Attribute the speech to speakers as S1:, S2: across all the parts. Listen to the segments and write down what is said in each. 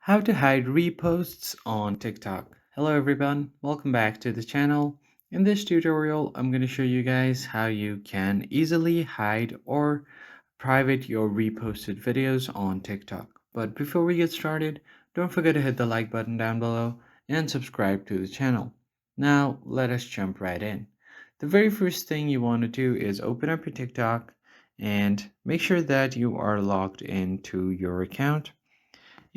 S1: How to hide reposts on TikTok. Hello everyone, welcome back to the channel. In this tutorial, I'm going to show you guys how you can easily hide or private your reposted videos on TikTok. But before we get started, don't forget to hit the like button down below and subscribe to the channel. Now, let us jump right in. The very first thing you want to do is open up your TikTok and make sure that you are logged into your account,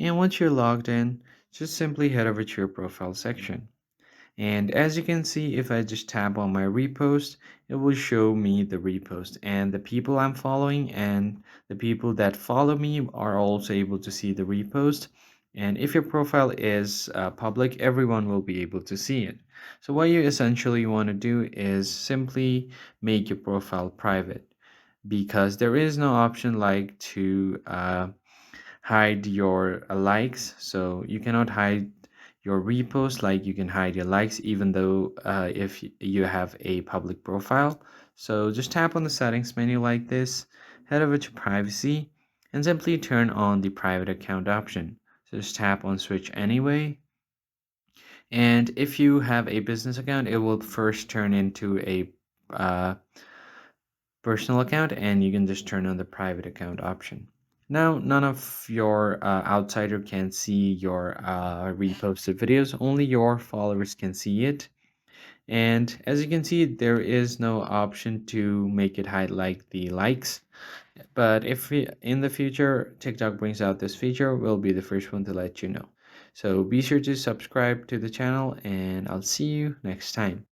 S1: and once you're logged in, just simply head over to your profile section. And as you can see, if I just tap on my repost, it will show me the repost and the people I'm following, and the people that follow me are also able to see the repost. And if your profile is public, everyone will be able to see it. So what you essentially want to do is simply make your profile private, because there is no option like to hide your likes. So you cannot hide your repost like you can hide your likes, even though if you have a public profile. So just tap on the settings menu like this, head over to privacy, and simply turn on the private account option. So just tap on switch anyway. And if you have a business account, it will first turn into a uh, personal account, and you can just turn on the private account option. Now, none of your outsider can see your reposted videos, only your followers can see it. And as you can see, there is no option to make it hide like the likes. But if in the future TikTok brings out this feature, we'll be the first one to let you know. So be sure to subscribe to the channel, and I'll see you next time.